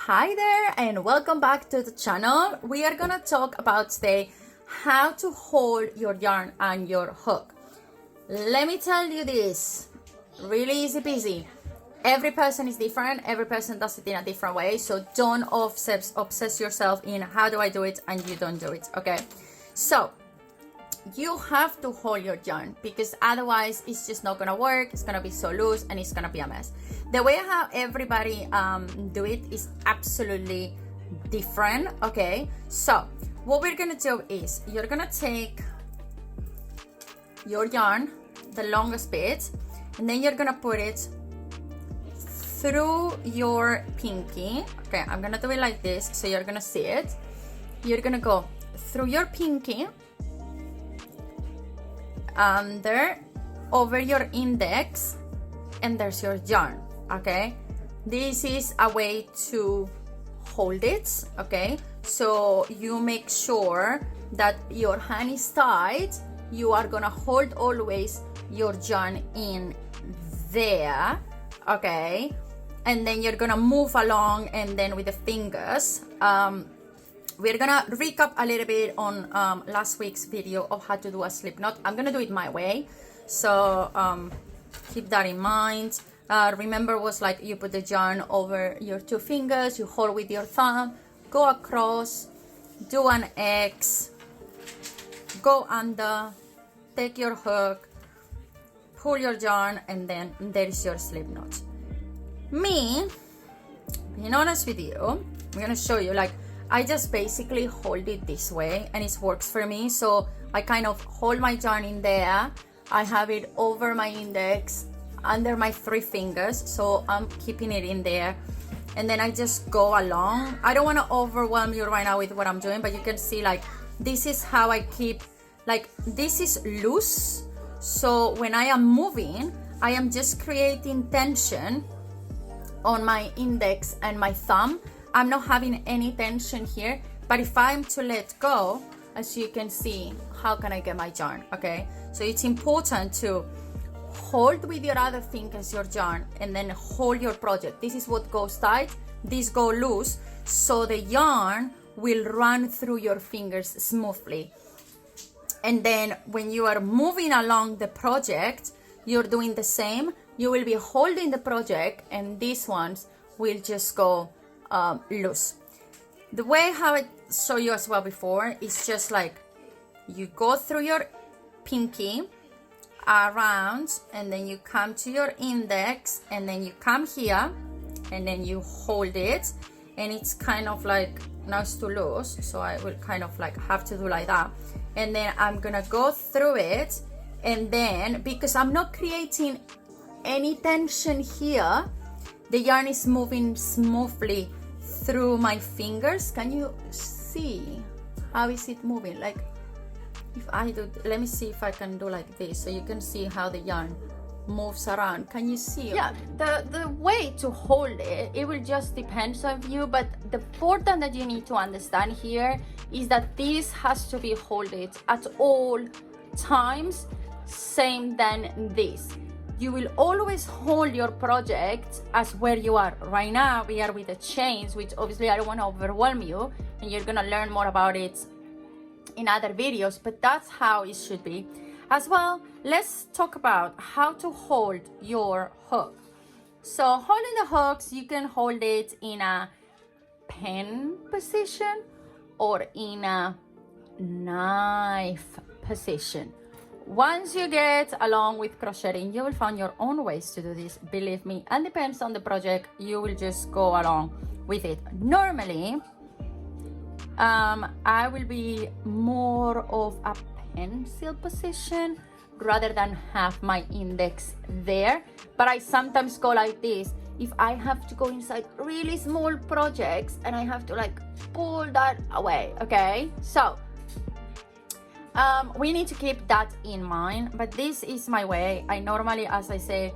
Hi there and welcome back to the channel. We are gonna talk about today how to hold your yarn and your hook. Let me tell you this, really easy peasy. Every person is different, every person does it in a different way, so don't obsess yourself in how do I do it and you don't do it, okay? So you have to hold your yarn because otherwise it's just not gonna work. It's gonna be so loose and it's gonna be a mess. The way how everybody do it is absolutely different, okay? So what we're gonna do is you're gonna take your yarn, the longest bit, and then you're gonna put it through your pinky. Okay, I'm gonna do it like this so you're gonna see it. You're gonna go through your pinky, under, over your index, and there's your yarn, okay? This is a way to hold it, okay? So you make sure that your hand is tight. You are gonna hold always your yarn in there, okay? And then you're gonna move along and then with the fingers, we're gonna recap a little bit on last week's video of how to do a slip knot. I'm gonna do it my way, so keep that in mind. Remember, was like you put the yarn over your two fingers, you hold with your thumb, go across, do an X, go under, take your hook, pull your yarn, and then there is your slip knot. Me, being honest with you, I'm gonna show you, like, I just basically hold it this way and it works for me. So I kind of hold my yarn in there. I have it over my index, under my three fingers. So I'm keeping it in there. And then I just go along. I don't want to overwhelm you right now with what I'm doing, but you can see, like, this is how I keep, like, this is loose. So when I am moving, I am just creating tension on my index and my thumb. I'm not having any tension here, but if I'm to let go, as you can see, how can I get my yarn, okay? So it's important to hold with your other fingers your yarn and then hold your project. This is what goes tight, this go loose, so the yarn will run through your fingers smoothly. And then when you are moving along the project, you're doing the same. You will be holding the project and these ones will just go loose. The way how I show you as well before is just like you go through your pinky around and then you come to your index and then you come here and then you hold it, and it's kind of like, now it's too loose, so I will kind of like have to do like that, and then I'm gonna go through it, and then because I'm not creating any tension here, the yarn is moving smoothly through my fingers. Can you see how is it moving? Like, if I do, let me see if I can do like this so you can see how the yarn moves around. Can you see? Yeah, the way to hold it, it will just depend on you, but the important that you need to understand here is that this has to be holded at all times, same than this. You will always hold your project as where you are. Right now, we are with the chains, which obviously I don't want to overwhelm you, and you're gonna learn more about it in other videos, but that's how it should be. As well, let's talk about how to hold your hook. So holding the hooks, you can hold it in a pen position or in a knife position. Once you get along with crocheting, you will find your own ways to do this, believe me, and depends on the project, you will just go along with it. Normally, I will be more of a pencil position rather than have my index there, but I sometimes go like this if I have to go inside really small projects and I have to like pull that away, okay? So we need to keep that in mind, but this is my way. I normally, as I say,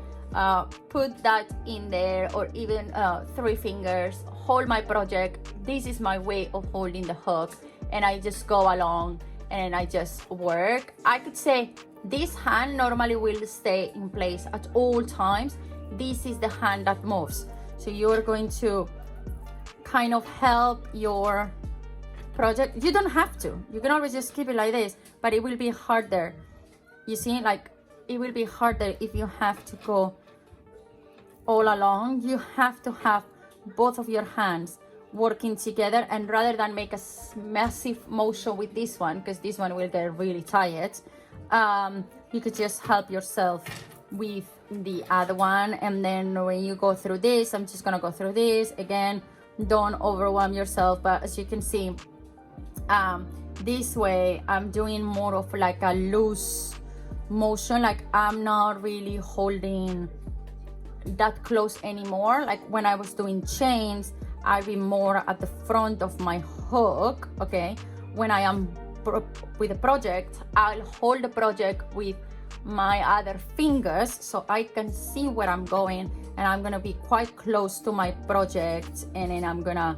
put that in there, or even three fingers, hold my project. This is my way of holding the hook, and I just go along and I just work. I could say this hand normally will stay in place at all times. This is the hand that moves, so you're going to kind of help your project. You don't have to, you can always just keep it like this, but it will be harder. You see, like it will be harder if you have to go all along. You have to have both of your hands working together, and rather than make a massive motion with this one, because this one will get really tired, you could just help yourself with the other one. And then when you go through this, I'm just gonna go through this again. Don't overwhelm yourself, but as you can see, this way I'm doing more of like a loose motion, like I'm not really holding that close anymore. Like when I was doing chains, I'll be more at the front of my hook. Okay, when I am with a project, I'll hold the project with my other fingers so I can see where I'm going, and I'm gonna be quite close to my project, and then I'm gonna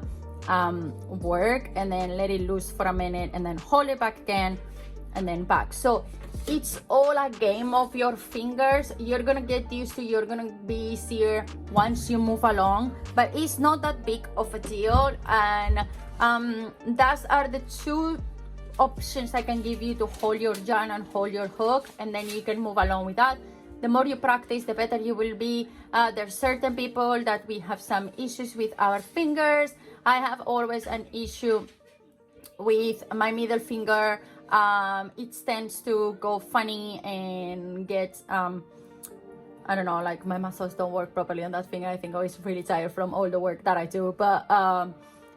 work and then let it loose for a minute and then hold it back again and then back. So it's all a game of your fingers. You're gonna get used to, you're gonna be easier once you move along, but it's not that big of a deal. And those are the two options I can give you to hold your yarn and hold your hook, and then you can move along with that. The more you practice, the better you will be. There's certain people that we have some issues with our fingers. I have always an issue with my middle finger. It tends to go funny and get I don't know, like my muscles don't work properly on that finger. I think I was really tired from all the work that I do, but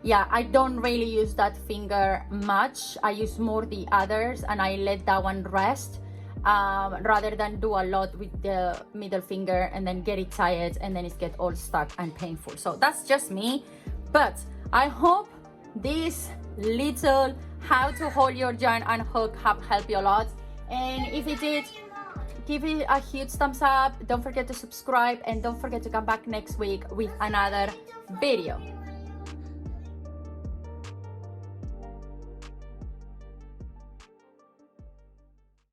yeah, I don't really use that finger much. I use more the others, and I let that one rest rather than do a lot with the middle finger and then get it tired and then it get all stuck and painful. So that's just me, but I hope this little how to hold your yarn and hook have helped you a lot. And if it did, give it a huge thumbs up. Don't forget to subscribe, and don't forget to come back next week with another video.